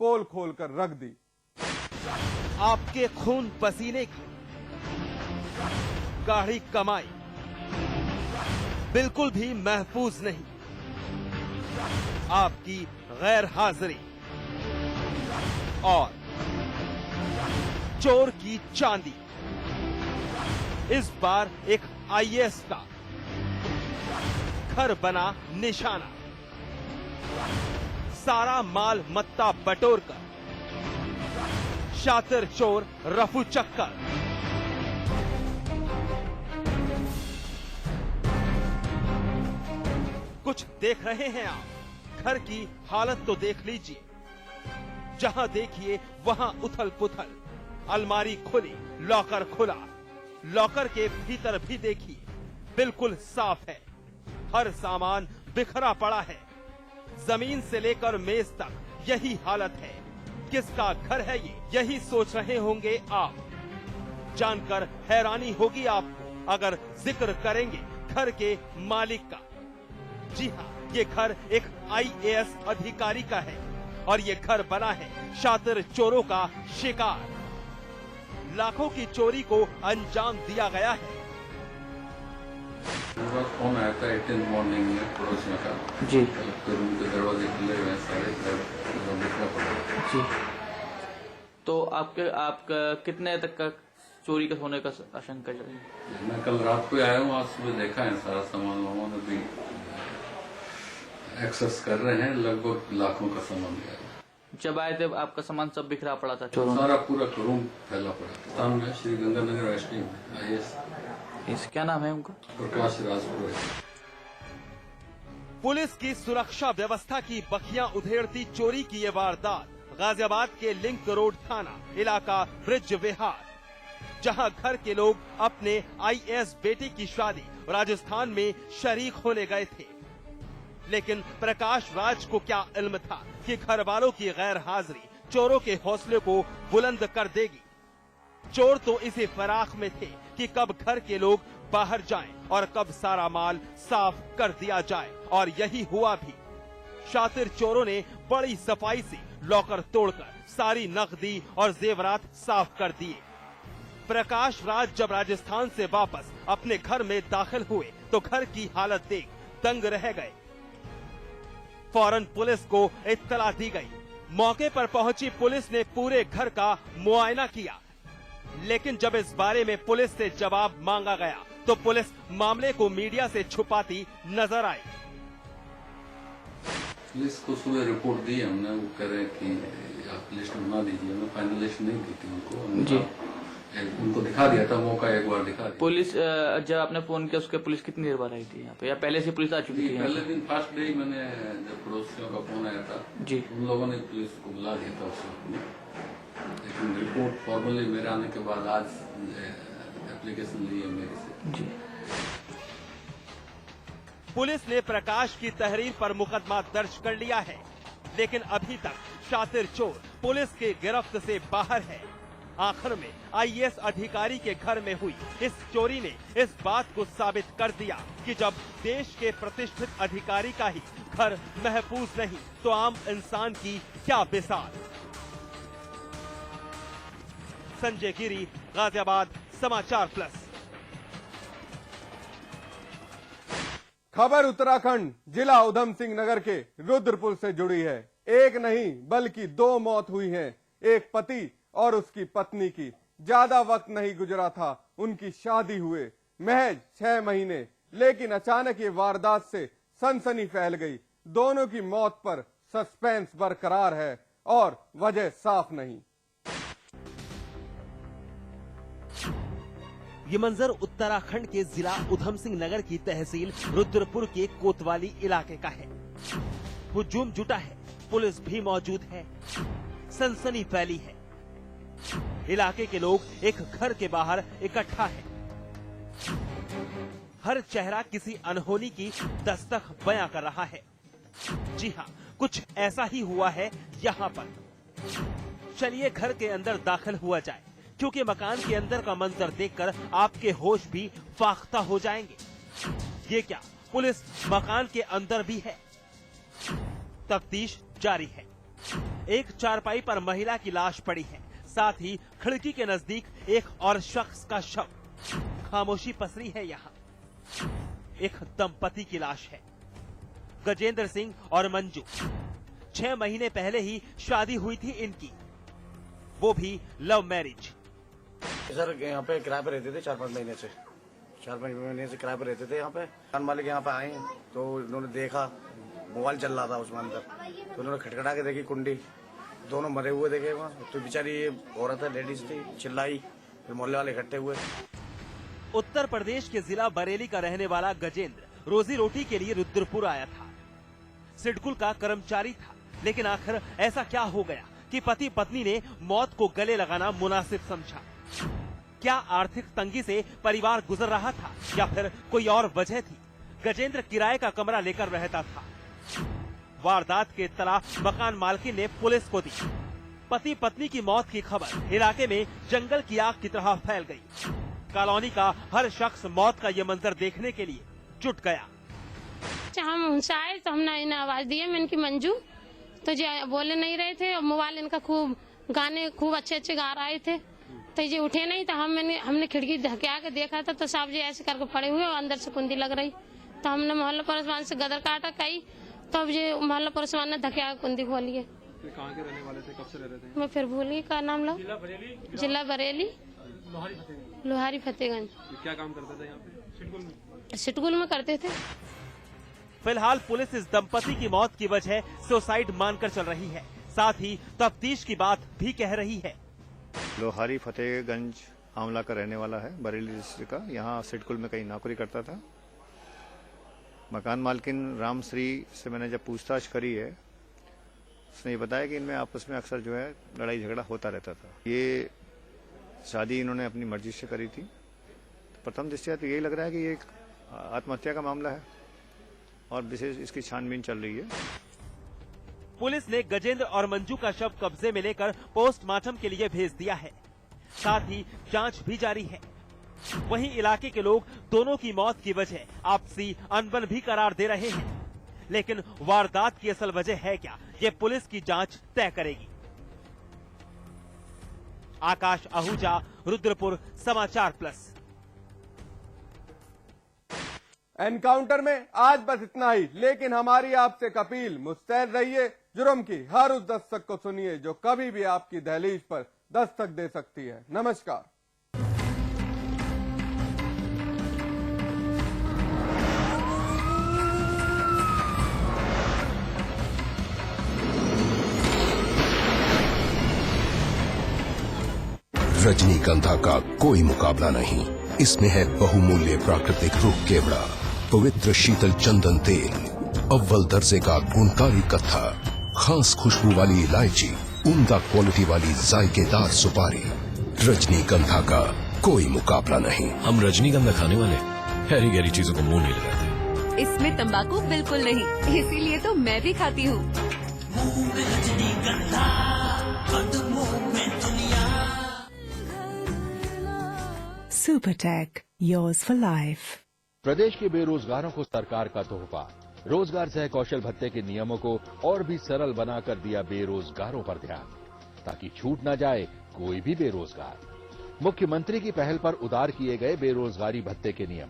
पोल खोलकर रख दी। आपके खून पसीने की गाढ़ी कमाई बिल्कुल भी महफूज नहीं। आपकी गैर हाजिरी और चोर की चांदी इस बार एक आईएएस का घर बना निशाना। सारा माल मत्ता बटोर कर शातिर चोर रफू चक्कर। कुछ देख रहे हैं आप? घर की हालत तो देख लीजिए। जहां देखिए वहां उथल पुथल, अलमारी खुली, लॉकर खुला। लॉकर के भीतर भी देखिए बिल्कुल साफ है। हर सामान बिखरा पड़ा है। जमीन से लेकर मेज तक यही हालत है। किसका घर है ये? यही सोच रहे होंगे आप। जानकर हैरानी होगी आपको अगर जिक्र करेंगे घर के मालिक का। जी हाँ, ये घर एक आईएएस अधिकारी का है और ये घर बना है शातिर चोरों का शिकार। लाखों की चोरी को अंजाम दिया गया है। फोन आया था 18 मॉर्निंग में पड़ोस में का जी, रूम के दरवाजे खुले हुए हैं सारे, दिखना पड़ा जी। तो आपका कितने तक का चोरी का होने का आशंका है? मैं कल रात को आया हूँ, आज सुबह देखा है सारा सामान वामान अभी एक्सेस कर रहे हैं। लगभग लाखों का सामान गया। जब आए थे आपका सामान सब बिखरा पड़ा था चोरों ने? सारा पूरा रूम फैला पड़ा था। सामने श्री गंगानगर एसपी में आईएएस। इस क्या नाम है उनका? प्रकाश राजपुर। पुलिस की सुरक्षा व्यवस्था की बखियां उधेड़ती चोरी की ये वारदात गाजियाबाद के लिंक रोड थाना इलाका ब्रिज विहार, जहां घर के लोग अपने आईएएस बेटे की शादी राजस्थान में शरीक होने गए थे। लेकिन प्रकाश राज को क्या इल्म था कि घर वालों की गैर हाजिरी चोरों के हौसले को बुलंद कर देगी। चोर तो इसी फराख में थे कि कब घर के लोग बाहर जाएं और कब सारा माल साफ कर दिया जाए, और यही हुआ भी। शातिर चोरों ने बड़ी सफाई से लॉकर तोड़कर सारी नकदी और जेवरात साफ कर दिए। प्रकाश राज जब राजस्थान से वापस अपने घर में दाखिल हुए तो घर की हालत देख दंग रह गए। फौरन पुलिस को इत्तला दी गई। मौके पर पहुंची पुलिस ने पूरे घर का मुआयना किया, लेकिन जब इस बारे में पुलिस से जवाब मांगा गया तो पुलिस मामले को मीडिया से छुपाती नजर आई। पुलिस को सुबह रिपोर्ट दी हमने, वो कह रहे कि आप लिस्ट बना दीजिए। हमने फाइनल लिस्ट नहीं दी थी उनको जी। उनको दिखा दिया था, मौका एक बार दिखा दिया। पुलिस जब आपने फोन किया उसके पुलिस कितनी देर बाद आई थी यहाँ पे, या पहले से पुलिस आ चुकी थी? पहले दिन फर्स्ट डे मैंने जब पड़ोसियों का फोन आया था जी, उन लोगों ने पुलिस को बुला दिया था उस वक्त में। लेकिन रिपोर्ट फॉर्मली मेरे आने के बाद आज एप्लीकेशन ली है मेरे से जी। पुलिस ने प्रकाश की तहरीर पर मुकदमा दर्ज कर लिया है, लेकिन अभी तक शातिर चोर पुलिस के गिरफ्त से बाहर है। आखिर में आईएएस अधिकारी के घर में हुई इस चोरी ने इस बात को साबित कर दिया कि जब देश के प्रतिष्ठित अधिकारी का ही घर महफूज नहीं तो आम इंसान की क्या बिसात। संजय गिरी, गाजियाबाद, समाचार प्लस। खबर उत्तराखंड जिला उधम सिंह नगर के रुद्रपुर से जुड़ी है। एक नहीं बल्कि 2 मौत हुई हैं, एक पति और उसकी पत्नी की। ज्यादा वक्त नहीं गुजरा था उनकी शादी हुए, महज 6 महीने, लेकिन अचानक ये वारदात से सनसनी फैल गई। दोनों की मौत पर सस्पेंस बरकरार है और वजह साफ नहीं। ये मंजर उत्तराखंड के जिला उधम सिंह नगर की तहसील रुद्रपुर के कोतवाली इलाके का है। हुजूम जुटा है, पुलिस भी मौजूद है, सनसनी फैली है। इलाके के लोग एक घर के बाहर इकट्ठा है। हर चेहरा किसी अनहोनी की दस्तक बयां कर रहा है। जी हाँ, कुछ ऐसा ही हुआ है यहाँ पर। चलिए घर के अंदर दाखिल हुआ जाए, क्योंकि मकान के अंदर का मंजर देखकर आपके होश भी फाख्ता हो जाएंगे। ये क्या, पुलिस मकान के अंदर भी है। तफ्तीश जारी है। एक चारपाई पर महिला की लाश पड़ी है, साथ ही खिड़की के नजदीक एक और शख्स का शव। खामोशी पसरी है यहाँ। एक दंपति की लाश है, गजेंद्र सिंह और मंजू। 6 महीने पहले ही शादी हुई थी इनकी, वो भी लव मैरिज। सर यहाँ पे किराए पे रहते थे 4-5 महीने से। 4-5 महीने से किराए पे रहते थे यहाँ पे। दुकान मालिक यहाँ पे आए तो उन्होंने देखा मोबाइल चल रहा था उसमें अंदर, तो उन्होंने खटखटा के देखी कुंडी, दोनों मरे हुए देखे वहाँ। तो बेचारी ये औरत है, लेडीज थी, चिल्लाई, फिर मोहल्ले वाले इकट्ठे हुए। उत्तर प्रदेश के जिला बरेली का रहने वाला गजेंद्र रोजी रोटी के लिए रुद्रपुर आया था। सिडकुल का कर्मचारी था, लेकिन आखिर ऐसा क्या हो गया कि पति पत्नी ने मौत को गले लगाना मुनासिब समझा? क्या आर्थिक तंगी से परिवार गुजर रहा था या फिर कोई और वजह थी? गजेंद्र किराए का कमरा लेकर रहता था। वारदात की इत्तला मकान मालकिन ने पुलिस को दी। पति पत्नी की मौत की खबर इलाके में जंगल की आग की तरह फैल गई। कॉलोनी का हर शख्स मौत का ये मंजर देखने के लिए जुट गया। हम उनसे आए तो हमने इन्हें आवाज दी है, मैं इनकी मंजू, तो ये बोले नहीं रहे थे और मोबाइल इनका खूब गाने खूब अच्छे गा रहे थे, तो ये उठे नहीं। तो हमने खिड़की धक्या के देखा था तो साहब जी ऐसे करके पड़े हुए और अंदर से कुंडी लग रही। तो हमने मोहल्ला पड़ोसवान से गदर काटा कही, तो अब ये मोहल्ला पड़ोसवान ने धक्या के कुंडी खोली है। कहाँ के रहने वाले थे, कब से रह रहे थे? मैं फिर भूल गई का नाम लो। जिला बरेली, लोहारी फतेहगंज। क्या काम करते थे यहाँ पे? सिटकुल में करते थे। फिलहाल पुलिस इस दंपति की मौत की वजह सुसाइड मानकर चल रही है, साथ ही तफ्तीश की बात भी कह रही है। लोहारी फतेहगंज आंवला का रहने वाला है, बरेली डिस्ट्रिक्ट का। यहाँ सिडकुल में कहीं नौकरी करता था। मकान मालकिन रामश्री से मैंने जब पूछताछ करी है, उसने ये बताया कि इनमें आपस में अक्सर जो है लड़ाई झगड़ा होता रहता था। ये शादी इन्होंने अपनी मर्जी से करी थी। प्रथम दृष्टया तो यही लग रहा है कि ये एक आत्महत्या का मामला है और विशेष इसकी छानबीन चल रही है। पुलिस ने गजेंद्र और मंजू का शव कब्जे में लेकर पोस्टमार्टम के लिए भेज दिया है, साथ ही जांच भी जारी है। वहीं इलाके के लोग दोनों की मौत की वजह आपसी अनबन भी करार दे रहे हैं, लेकिन वारदात की असल वजह है क्या, ये पुलिस की जांच तय करेगी। आकाश आहूजा, रुद्रपुर, समाचार प्लस। एनकाउंटर में आज बस इतना ही, लेकिन हमारी आपसे अपील, मुस्तैद रहिए। जुर्म की हर उस दस्तक को सुनिए जो कभी भी आपकी दहलीज पर दस्तक दे सकती है। नमस्कार। रजनीगंधा का कोई मुकाबला नहीं। इसमें है बहुमूल्य प्राकृतिक रुख केवड़ा, पवित्र शीतल चंदन तेल, अव्वल दर्जे का गुणकारी कत्था, खास खुशबू वाली इलायची, उम्दा क्वालिटी वाली जायकेदार सुपारी। रजनीगंधा का कोई मुकाबला नहीं। हम रजनीगंधा खाने वाले हैरी गैरी चीजों को मुंह नहीं लगाते। इसमें तंबाकू बिल्कुल नहीं, इसीलिए तो मैं भी खाती हूँ। Supertech, yours for life। प्रदेश के बेरोजगारों को सरकार का तोहफा, रोजगार सह कौशल भत्ते के नियमों को और भी सरल बनाकर दिया बेरोजगारों पर ध्यान, ताकि छूट न जाए कोई भी बेरोजगार। मुख्यमंत्री की पहल पर उदार किए गए बेरोजगारी भत्ते के नियम।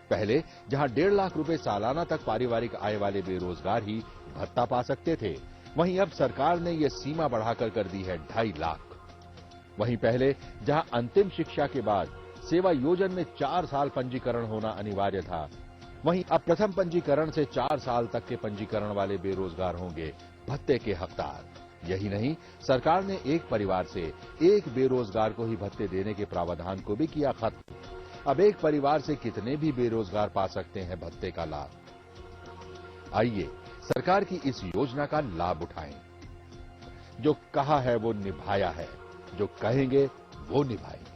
पहले जहां 1.5 लाख रुपए सालाना तक पारिवारिक आय वाले बेरोजगार ही भत्ता पा सकते थे, वहीं अब सरकार ने यह सीमा बढ़ाकर कर दी है 2.5 लाख। वहीं पहले जहां अंतिम शिक्षा के बाद सेवा योजन में 4 साल पंजीकरण होना अनिवार्य था, वहीं अब प्रथम पंजीकरण से 4 साल तक के पंजीकरण वाले बेरोजगार होंगे भत्ते के हकदार। यही नहीं, सरकार ने एक परिवार से एक बेरोजगार को ही भत्ते देने के प्रावधान को भी किया खत्म। अब एक परिवार से कितने भी बेरोजगार पा सकते हैं भत्ते का लाभ। आइए सरकार की इस योजना का लाभ उठाएं। जो कहा है वो निभाया है, जो कहेंगे वो निभाएंगे।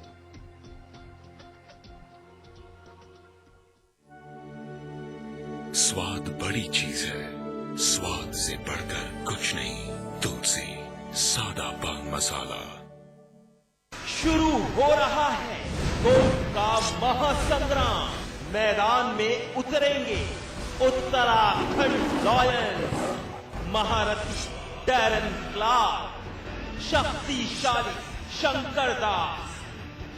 स्वाद बड़ी चीज है, स्वाद से बढ़कर कुछ नहीं। तुलसी सादा पान मसाला। शुरू हो रहा है कोर्ट का महासंग्राम। मैदान में उतरेंगे उत्तराखंड लॉयर्स, महारथी डैरन क्लार्क, शक्तिशाली शंकर दास,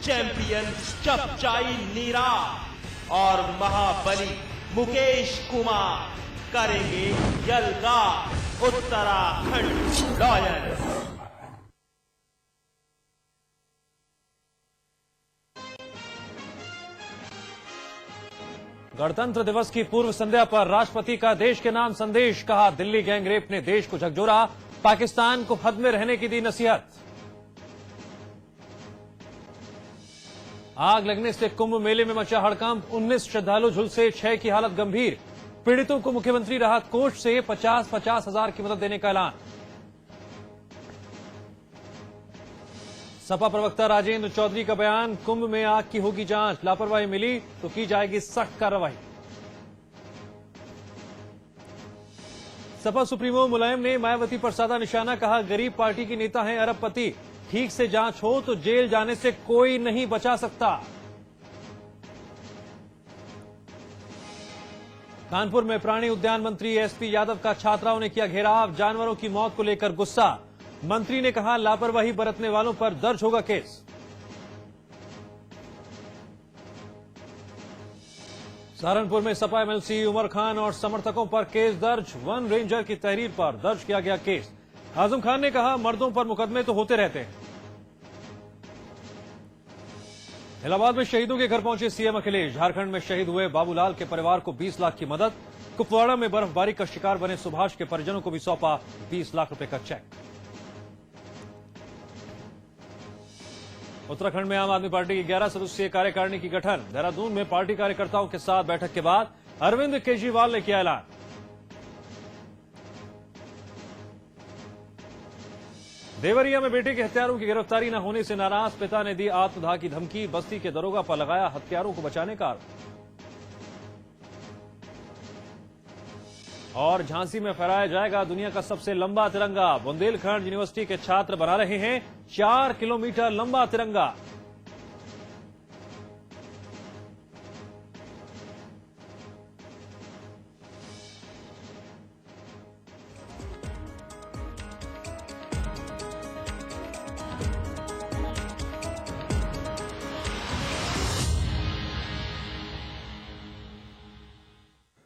चैंपियन चपचाई नीराज और महाबली मुकेश कुमार करेंगे यलगार उत्तराखंड रॉयल्स। गणतंत्र दिवस की पूर्व संध्या पर राष्ट्रपति का देश के नाम संदेश, कहा दिल्ली गैंगरेप ने देश को झकझोरा, पाकिस्तान को हद में रहने की दी नसीहत। आग लगने से कुंभ मेले में मचा हड़कंप, 19 श्रद्धालु झुलसे, 6 की हालत गंभीर। पीड़ितों को मुख्यमंत्री राहत कोष से 50-50 हजार की मदद देने का ऐलान। सपा प्रवक्ता राजेंद्र चौधरी का बयान, कुंभ में आग की होगी जांच, लापरवाही मिली तो की जाएगी सख्त कार्रवाई। सपा सुप्रीमो मुलायम ने मायावती पर साधा निशाना, कहा गरीब पार्टी की नेता हैं अरबपति, ठीक से जांच हो तो जेल जाने से कोई नहीं बचा सकता। कानपुर में प्राणी उद्यान मंत्री एसपी यादव का छात्राओं ने किया घेराव, जानवरों की मौत को लेकर गुस्सा। मंत्री ने कहा लापरवाही बरतने वालों पर दर्ज होगा केस। सहारनपुर में सपा एमएलसी उमर खान और समर्थकों पर केस दर्ज, वन रेंजर की तहरीर पर दर्ज किया गया केस। आजम खान ने कहा मर्दों पर मुकदमे तो होते रहते हैं। इलाहाबाद में शहीदों के घर पहुंचे सीएम अखिलेश, झारखंड में शहीद हुए बाबूलाल के परिवार को 20 लाख की मदद। कुपवाड़ा में बर्फबारी का शिकार बने सुभाष के परिजनों को भी सौंपा 20 लाख रुपए का चेक। उत्तराखंड में आम आदमी पार्टी की 11 सदस्यीय कार्यकारिणी की गठन, देहरादून में पार्टी कार्यकर्ताओं के साथ बैठक के बाद अरविंद केजरीवाल ने किया ऐलान। देवरिया में बेटे के हत्यारों की गिरफ्तारी न होने से नाराज, पिता ने दी आत्मदाह की धमकी, बस्ती के दरोगा पर लगाया हत्यारों को बचाने का आरोप। और झांसी में फहराया जाएगा दुनिया का सबसे लंबा तिरंगा, बुंदेलखंड यूनिवर्सिटी के छात्र बना रहे हैं 4 किलोमीटर लंबा तिरंगा।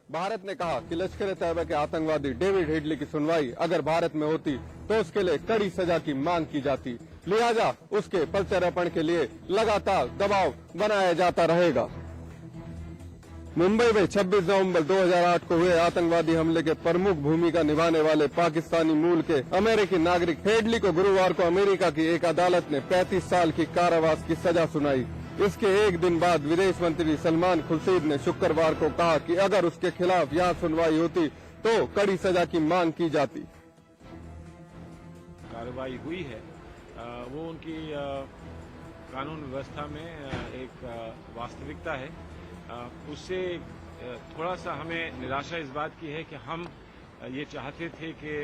भारत ने कहा कि लश्कर तैयबा के आतंकवादी डेविड हेडली की सुनवाई अगर भारत में होती तो उसके लिए कड़ी सजा की मांग की जाती, लिहाजा उसके प्रत्यार्पण के लिए लगातार दबाव बनाया जाता रहेगा। मुंबई में 26 नवंबर 2008 को हुए आतंकवादी हमले के प्रमुख भूमिका निभाने वाले पाकिस्तानी मूल के अमेरिकी नागरिक हेडली को गुरुवार को अमेरिका की एक अदालत ने 35 साल की कारावास की सजा सुनाई। इसके एक दिन बाद विदेश मंत्री सलमान खुर्शीद ने शुक्रवार को कहा कि अगर उसके खिलाफ यहाँ सुनवाई होती तो कड़ी सजा की मांग की जाती। कार्रवाई हुई है वो उनकी कानून व्यवस्था में एक वास्तविकता है। उससे थोड़ा सा हमें निराशा इस बात की है कि हम ये चाहते थे कि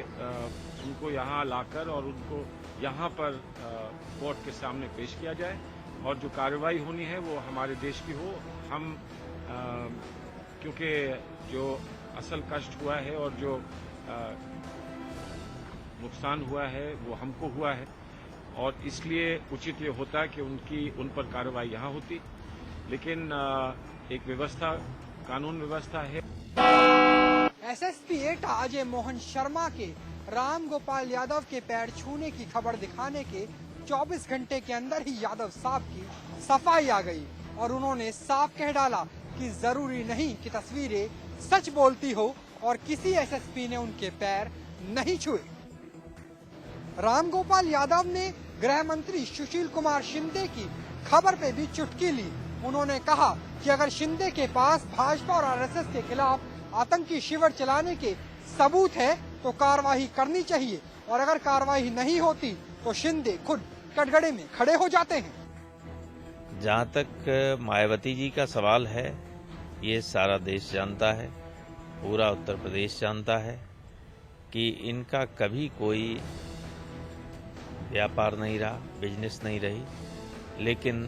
उनको यहाँ लाकर और उनको यहाँ पर कोर्ट के सामने पेश किया जाए और जो कार्रवाई होनी है वो हमारे देश की हो। हम क्योंकि जो असल कष्ट हुआ है और जो नुकसान हुआ है वो हमको हुआ है और इसलिए उचित ये होता कि उन पर कार्रवाई यहाँ होती, लेकिन एक व्यवस्था कानून व्यवस्था है। एसएसपी एटा अजय मोहन शर्मा के राम गोपाल यादव के पैर छूने की खबर दिखाने के 24 घंटे के अंदर ही यादव साहब की सफाई आ गई और उन्होंने साफ कह डाला कि जरूरी नहीं कि तस्वीरें सच बोलती हो और किसी एसएसपी ने उनके पैर नहीं छुए। राम गोपाल यादव ने गृह मंत्री सुशील कुमार शिंदे की खबर पे भी चुटकी ली। उन्होंने कहा कि अगर शिंदे के पास भाजपा और आरएसएस के खिलाफ आतंकी शिविर चलाने के सबूत है तो कार्रवाई करनी चाहिए और अगर कार्रवाई नहीं होती तो शिंदे खुद कटघरे में खड़े हो जाते हैं। जहाँ तक मायावती जी का सवाल है, ये सारा देश जानता है, पूरा उत्तर प्रदेश जानता है कि इनका कभी कोई व्यापार नहीं रहा, बिजनेस नहीं रही, लेकिन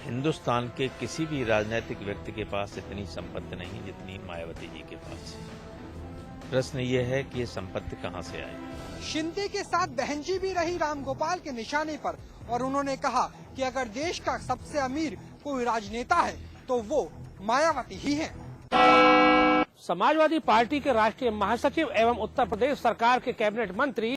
हिंदुस्तान के किसी भी राजनीतिक व्यक्ति के पास इतनी संपत्ति नहीं जितनी मायावती जी के पास है। प्रश्न ये है कि ये संपत्ति कहाँ से आई। शिंदे के साथ बहन जी भी रही रामगोपाल के निशाने पर और उन्होंने कहा कि अगर देश का सबसे अमीर कोई राजनेता है तो वो मायावती ही है। समाजवादी पार्टी के राष्ट्रीय महासचिव एवं उत्तर प्रदेश सरकार के कैबिनेट मंत्री